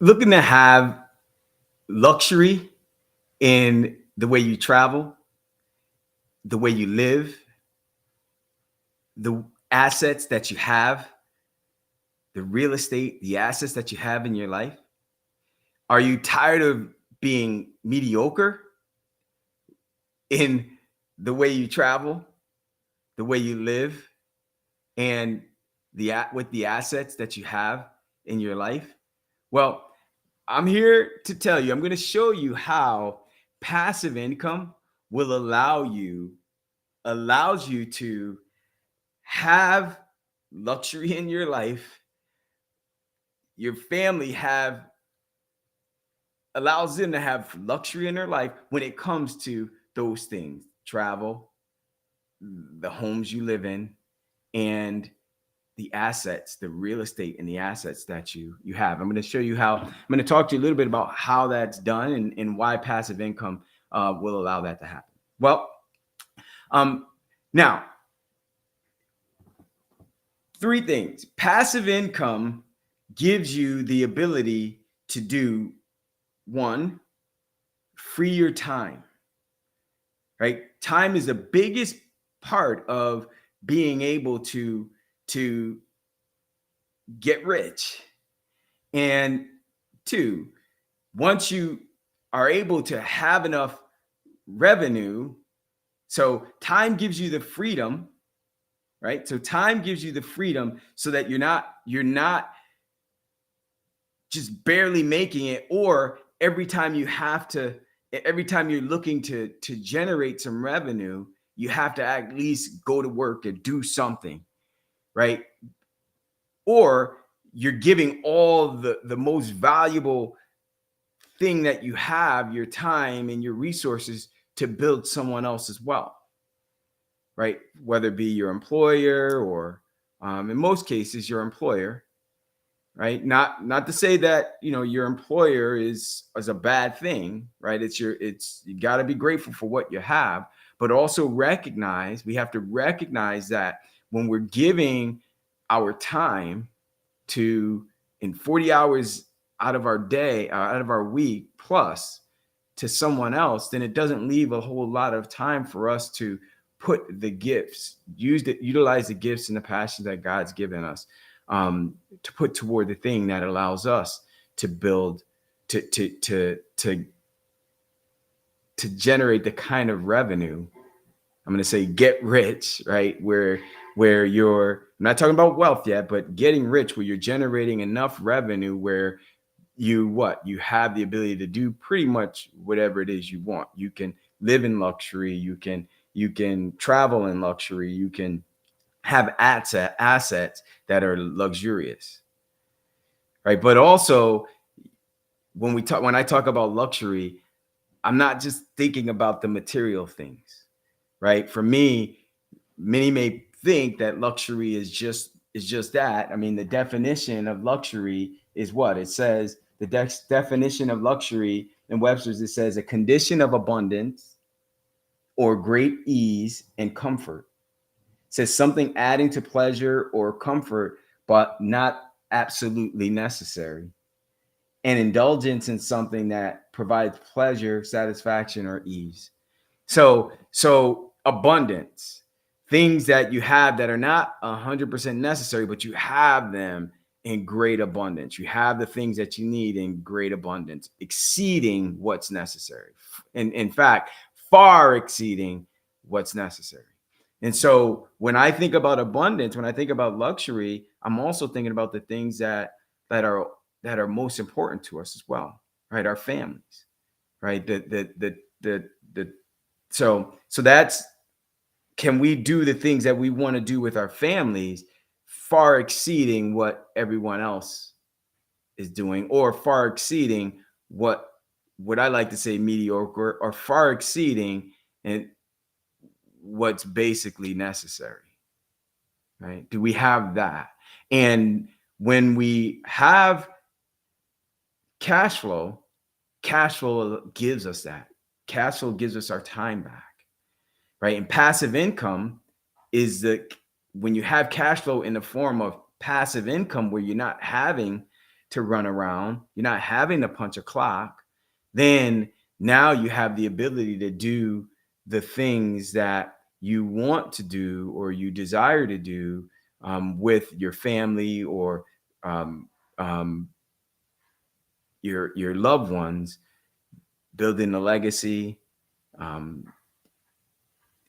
looking to have luxury in the way you travel, the way you live, the assets that you have, the real estate, the assets that you have in your life? Are you tired of being mediocre in the way you travel, the way you live, and with the assets that you have in your life? Well, I'm here to tell you, I'm going to show you how passive income will allows you to have luxury in your life, your family have allows them to have luxury in their life when it comes to those things: travel, the homes you live in, and the assets, the real estate and the assets that you have. I'm going to show you how. I'm going to talk to you a little bit about how that's done and why passive income will allow that to happen. Well, um, now, three things. Passive income gives you the ability to do one, free your time, right? Time is the biggest part of being able to get rich. And two, once you are able to have enough revenue, so time gives you the freedom, right? So time gives you the freedom so that you're not just barely making it, or every time you're looking to generate some revenue, you have to at least go to work and do something, right? Or you're giving all the most valuable thing that you have, your time and your resources, to build someone else's wealth, right? Whether it be your employer or in most cases your employer, right? Not to say that your employer is a bad thing, right? It's you got to be grateful for what you have, but also we have to recognize that when we're giving our time to in 40 hours out of our day, out of our week plus, to someone else, then it doesn't leave a whole lot of time for us to put the gifts, utilize the gifts and the passions that God's given us, to put toward the thing that allows us to build, to generate the kind of revenue. I'm going to say get rich, right? Where I'm not talking about wealth yet, but getting rich, where you're generating enough revenue where you have the ability to do pretty much whatever it is you want. You can live in luxury, you can travel in luxury, you can have assets that are luxurious, right? But also, when I talk about luxury, I'm not just thinking about the material things, right? For me, many may think that luxury is just that. I mean, the definition of luxury is what it says. The definition of luxury in Webster's, it says a condition of abundance or great ease and comfort. It says something adding to pleasure or comfort, but not absolutely necessary. An indulgence in something that provides pleasure, satisfaction, or ease. So abundance, things that you have that are not 100% necessary, but you have them in great abundance. You have the things that you need in great abundance, exceeding what's necessary. And in fact, far exceeding what's necessary. And so when I think about abundance, when I think about luxury, I'm also thinking about the things that are that are most important to us as well, right? Our families, right? The so that's, can we do the things that we want to do with our families far exceeding what everyone else is doing, or far exceeding what I like to say mediocre, or far exceeding and what's basically necessary, right? Do we have that? And when we have cash flow, cash flow gives us that. Cash flow gives us our time back, right? And passive income is when you have cash flow in the form of passive income, where you're not having to run around, you're not having to punch a clock, then now you have the ability to do the things that you want to do or you desire to do with your family or um, um, your loved ones, building a legacy, um,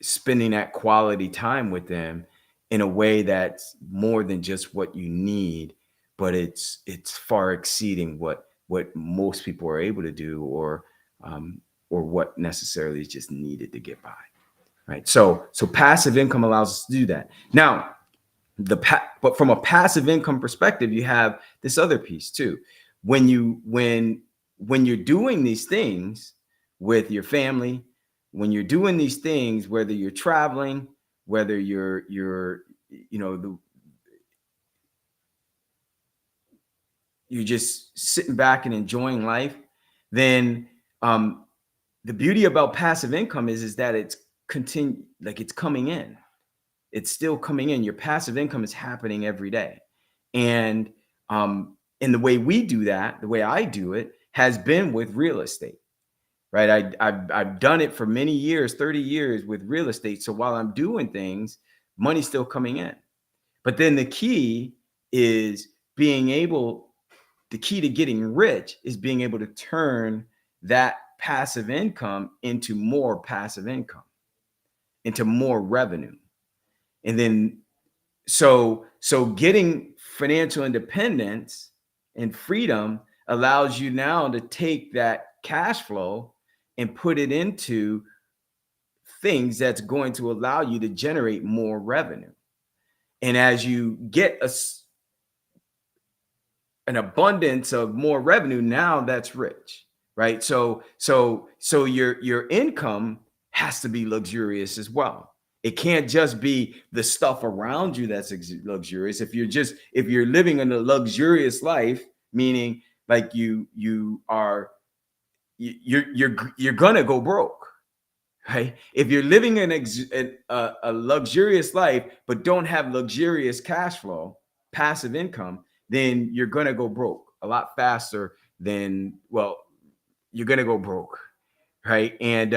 spending that quality time with them in a way that's more than just what you need, but it's far exceeding what most people are able to do um, or what necessarily is just needed to get by. Right. So passive income allows us to do that. Now, but from a passive income perspective, you have this other piece too. When you're doing these things with your family, when you're doing these things, whether you're traveling, whether you're you know the, you're just sitting back and enjoying life, then um, the beauty about passive income is that it's coming in. It's still coming in. Your passive income is happening every day. And and the way we do that, the way I do it, has been with real estate, right? I've done it for many years, 30 years with real estate. So while I'm doing things, money's still coming in. But then is being able, the key to getting rich is being able to turn that passive income into more passive income, into more revenue. And then so getting financial independence and freedom allows you now to take that cash flow and put it into things that's going to allow you to generate more revenue. And as you get an abundance of more revenue, now that's rich, right? So your income has to be luxurious as well. It can't just be the stuff around you that's luxurious. If you're living in a luxurious life, meaning like you're gonna go broke, right? If you're living a luxurious life but don't have luxurious cash flow, passive income, then you're gonna go broke a lot faster than you're gonna go broke, right? And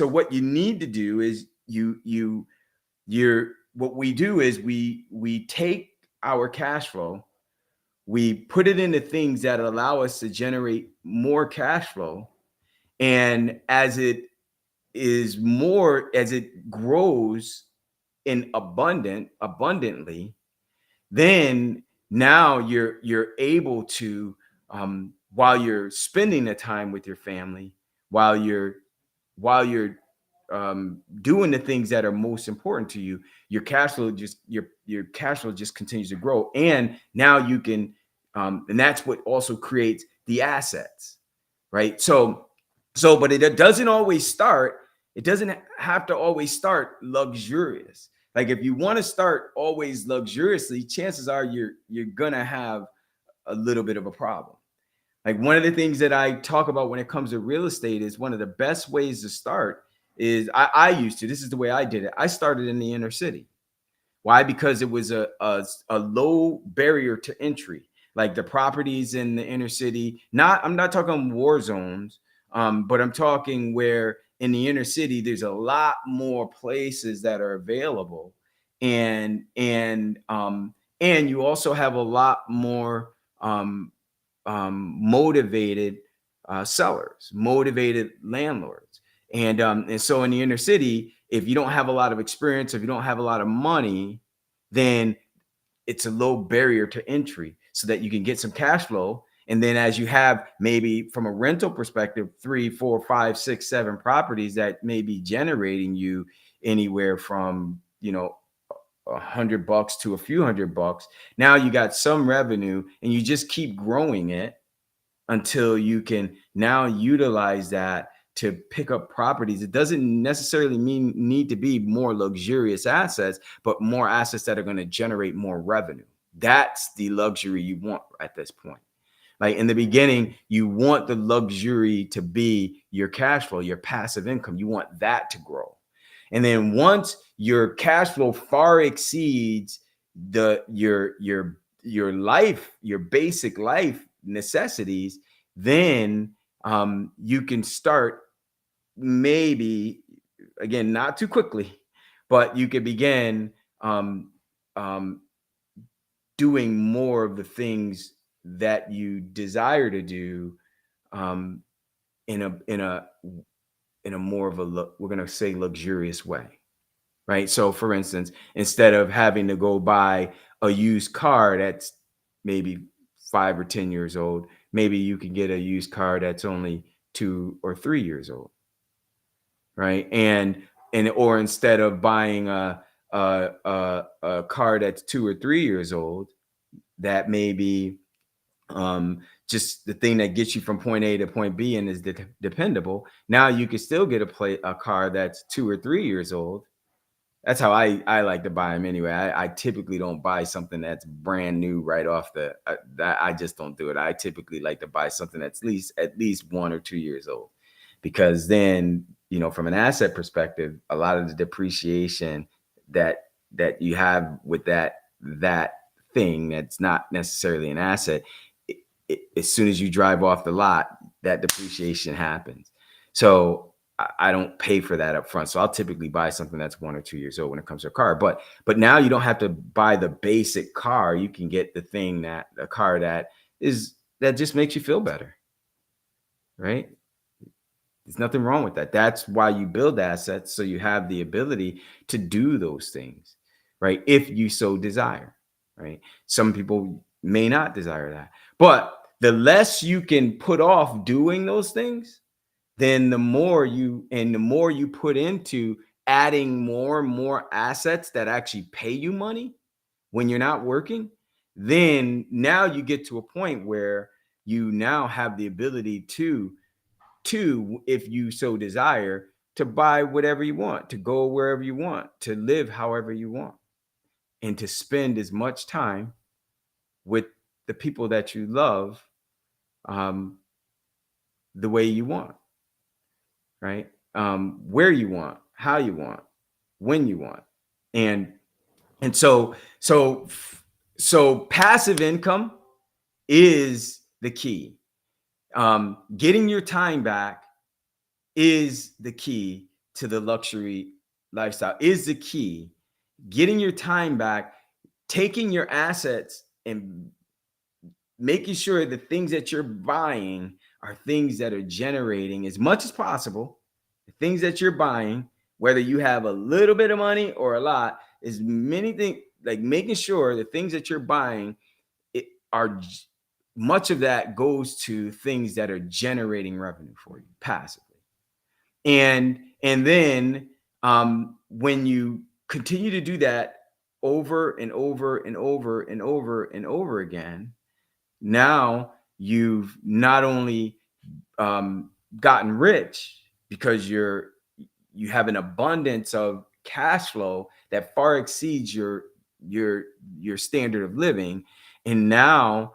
what you need to do is you're what we do is we take our cash flow, we put it into things that allow us to generate more cash flow, and as it grows in abundantly, then now you're able to while you're spending the time with your family, while you're doing the things that are most important to you, your cash flow just continues to grow, and now you can and that's what also creates the assets, right? But it doesn't always start. It doesn't have to always start luxurious. Like if you want to start always luxuriously, chances are you're gonna have a little bit of a problem. Like one of the things that I talk about when it comes to real estate is one of the best ways to start is I used to. This is the way I did it. I started in the inner city. Why? Because it was a low barrier to entry. Like the properties in the inner city, I'm not talking war zones, but I'm talking where in the inner city there's a lot more places that are available, and you also have a lot more motivated sellers, motivated landlords, and so in the inner city, if you don't have a lot of experience, if you don't have a lot of money, then it's a low barrier to entry so that you can get some cash flow. And then as you have maybe from a rental perspective, 3, 4, 5, 6, 7 properties that may be generating you anywhere from, $100 to a few $100. Now you got some revenue and you just keep growing it until you can now utilize that to pick up properties. It doesn't necessarily need to be more luxurious assets, but more assets that are going to generate more revenue. That's the luxury you want at this point. Like in the beginning, you want the luxury to be your cash flow, your passive income. You want that to grow. And then once your cash flow far exceeds your life, your basic life necessities, then you can start, maybe, again, not too quickly, but you can begin um, um, doing more of the things that you desire to do, um, in a more of a we're going to say luxurious way, right? So for instance, instead of having to go buy a used car that's maybe 5 or 10 years old, maybe you can get a used car that's only 2 or 3 years old, right? And or instead of buying a car that's 2 or 3 years old, that may be just the thing that gets you from point A to point B and is dependable. Now you can still get a car that's 2 or 3 years old. That's how I like to buy them anyway. I typically don't buy something that's brand new right off the. I just don't do it. I typically like to buy something that's at least 1 or 2 years old, because then, from an asset perspective, a lot of the depreciation that you have with that thing that's not necessarily an asset, as soon as you drive off the lot, that depreciation happens. So I don't pay for that up front. So I'll typically buy something that's 1 or 2 years old when it comes to a car. But now you don't have to buy the basic car. You can get a car that just makes you feel better, right? There's nothing wrong with that. That's why you build assets, so you have the ability to do those things, right? If you so desire, right? Some people may not desire that. But the less you can put off doing those things, then the more you put into adding more and more assets that actually pay you money when you're not working, then now you get to a point where you now have the ability to, if you so desire, to buy whatever you want, to go wherever you want, to live however you want, and to spend as much time with the people that you love, um, the way you want, right? Where you want, how you want, when you want. And so passive income is the key. Getting your time back is the key to the luxury lifestyle, is the key. Getting your time back, taking your assets and making sure the things that you're buying are things that are generating as much as possible. The things that you're buying, whether you have a little bit of money or a lot, is many things, like making sure the things that you're buying it are much of that goes to things that are generating revenue for you passively. And then when you continue to do that over and over and over and over and over again, now you've not only gotten rich because you have an abundance of cash flow that far exceeds your standard of living, and now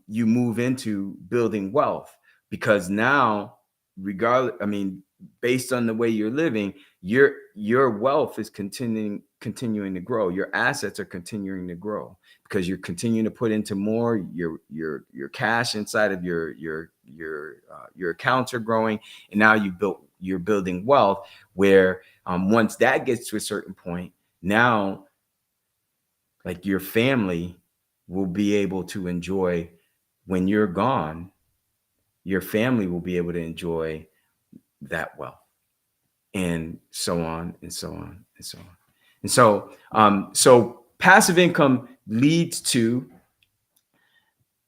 you move into building wealth, because now, regardless, I mean, based on the way you're living, your wealth is continuing to grow. Your assets are continuing to grow because you're continuing to put into more. Your cash inside of your accounts are growing, and now you're building wealth where, once that gets to a certain point, now, like, your family will be able to enjoy, when you're gone, your family will be able to enjoy that wealth, and so on and so on and so on. And so passive income leads to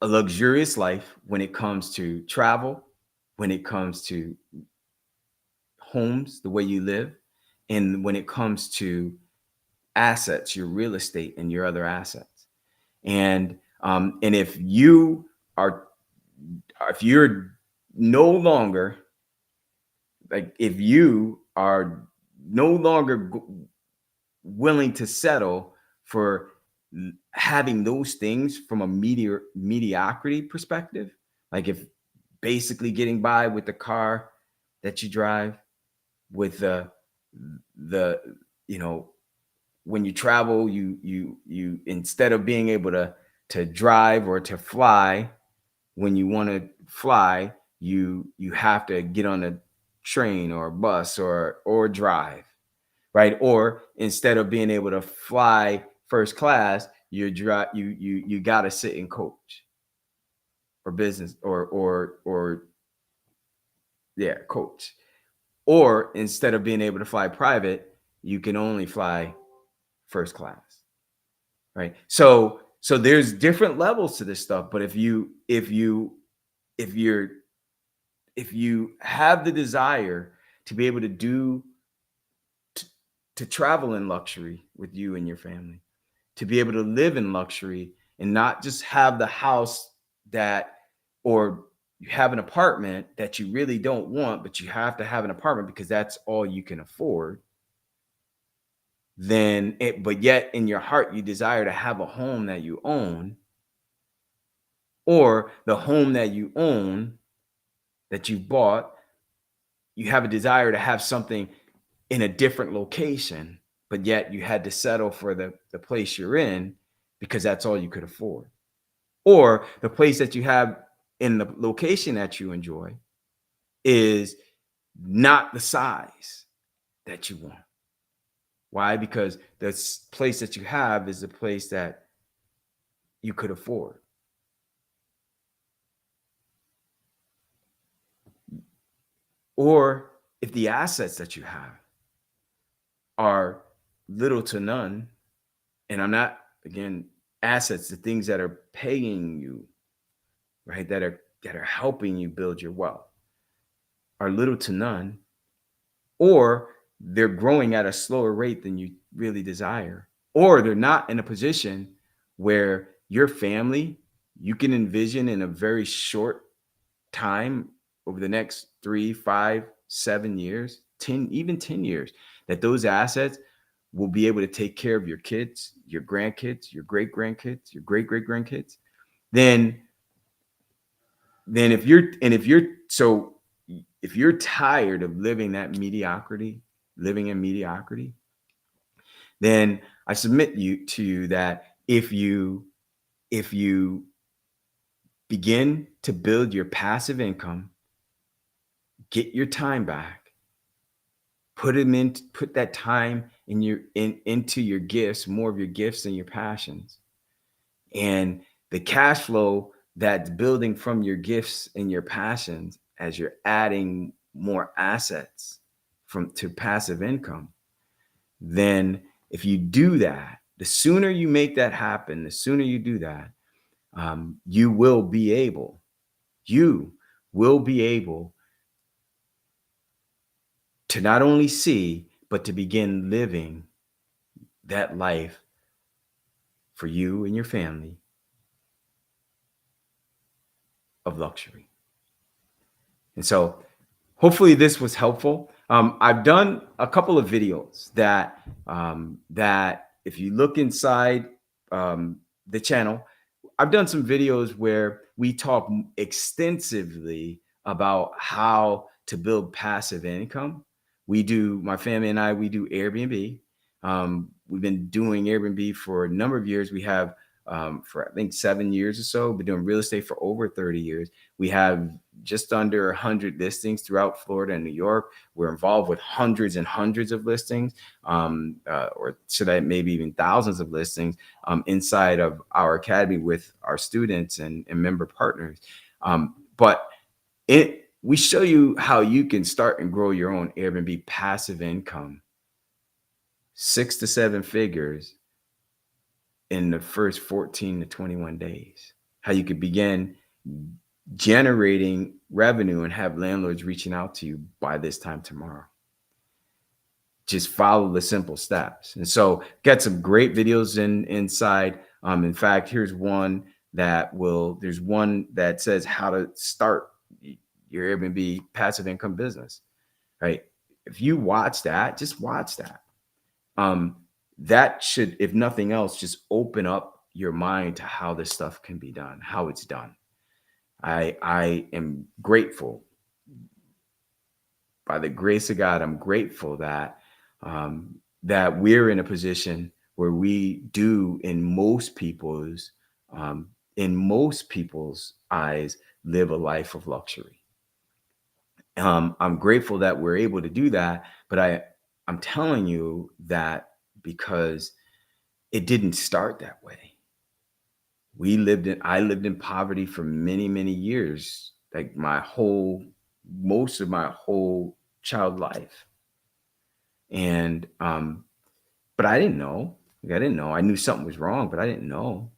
a luxurious life when it comes to travel, when it comes to homes, the way you live, and when it comes to assets, your real estate and your other assets. And are if you're no longer if you are no longer willing to settle for having those things from a mediocrity perspective, like if basically getting by with the car that you drive, with the you know when you travel, you instead of being able to drive or to fly, when you want to fly, you have to get on a train or a bus or drive, right? Or instead of being able to fly first class, you got to sit in coach or business or yeah, coach. Or instead of being able to fly private, you can only fly first class, right? So there's different levels to this stuff, but if you're if you have the desire to be able to to, to travel in luxury with you and your family, to be able to live in luxury and not just have the house that, or you have an apartment that you really don't want, but you have to have an apartment because that's all you can afford, but yet in your heart you desire to have a home that you own, or the home that you own that you bought, you have a desire to have something in a different location, but yet you had to settle for the place you're in because that's all you could afford. Or the place that you have in the location that you enjoy is not the size that you want. Why? Because the place that you have is the place that you could afford. Or if the assets that you have are little to none, and I'm not, again, assets, the things that are paying you, right, that are helping you build your wealth, are little to none, or they're growing at a slower rate than you really desire, or they're not in a position where your family, you can envision in a very short time, over the next 3, 5, 7 years, 10, even 10 years, that those assets will be able to take care of your kids, your grandkids, your great grandkids, your great great grandkids. Then if you're tired of living in mediocrity, then I submit to you that if you begin to build your passive income, get your time back, put that time into your gifts, more of your gifts and your passions, and the cash flow that's building from your gifts and your passions as you're adding more assets from to passive income, then if you do that, the sooner you make that happen, the sooner you do that, you will be able to not only see, but to begin living that life for you and your family of luxury. And so hopefully this was helpful. I've done a couple of videos that if you look inside the channel, I've done some videos where we talk extensively about how to build passive income. My family and I, we do Airbnb. We've been doing Airbnb for a number of years. We have for I think 7 years or so, been doing real estate for over 30 years. We have just under 100 listings throughout Florida and New York. We're involved with hundreds and hundreds of listings, or should I maybe even thousands of listings inside of our academy with our students and member partners. But we show you how you can start and grow your own Airbnb passive income, 6 to 7 figures in the first 14 to 21 days. How you could begin generating revenue and have landlords reaching out to you by this time tomorrow. Just follow the simple steps. And so got some great videos inside. In fact, there's one that says how to start your Airbnb passive income business, right? If you watch that, just watch that. That should, if nothing else, just open up your mind to how this stuff can be done, how it's done. I am grateful. By the grace of God, I'm grateful that that we're in a position where we do um, in most people's eyes live a life of luxury. I'm grateful that we're able to do that, but I'm telling you that because it didn't start that way. I lived in poverty for many, many years, like most of my whole child life. And, but I didn't know. Like, I didn't know. I knew something was wrong, but I didn't know.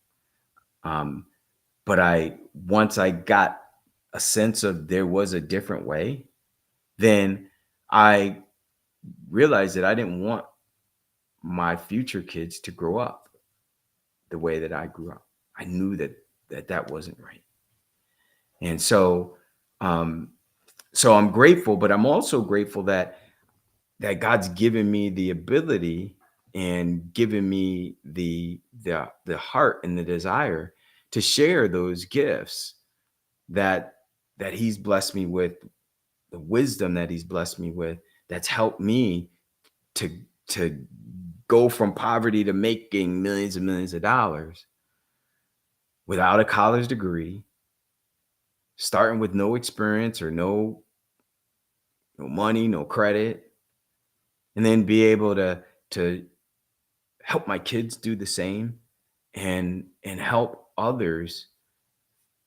Um, but once I got a sense of there was a different way, then I realized that I didn't want my future kids to grow up the way that I grew up. I knew that wasn't right. And um, so I'm grateful, but I'm also grateful that God's given me the ability and given me the heart and the desire to share those gifts that He's blessed me with, the wisdom that He's blessed me with, that's helped me to to go from poverty to making millions and millions of dollars without a college degree, starting with no experience or no money, no credit, and then be able to help my kids do the same, and help others,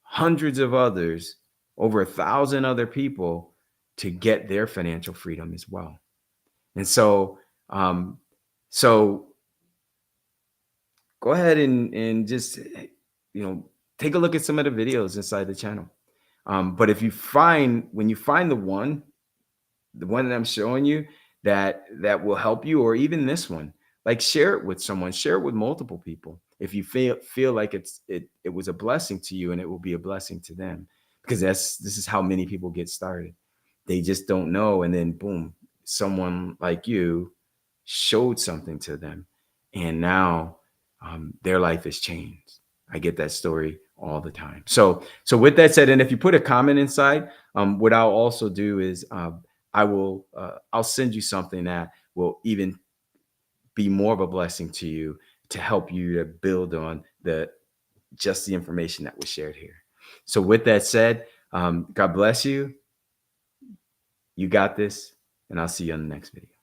hundreds of others, over 1,000 other people, to get their financial freedom as well. And um, so go ahead and just take a look at some of the videos inside the channel. But if you find when you find the one that I'm showing you that will help you, or even this one, like, share it with someone, share it with multiple people. If you feel like it was a blessing to you, and it will be a blessing to them, because this is how many people get started. They just don't know, and then boom, someone like you showed something to them, and now their life has changed. I get that story all the time. So with that said, and if you put a comment inside, what I'll also do is I'll send you something that will even be more of a blessing to you, to help you to build on the information that was shared here. So with that said, God bless you. You got this, and I'll see you on the next video.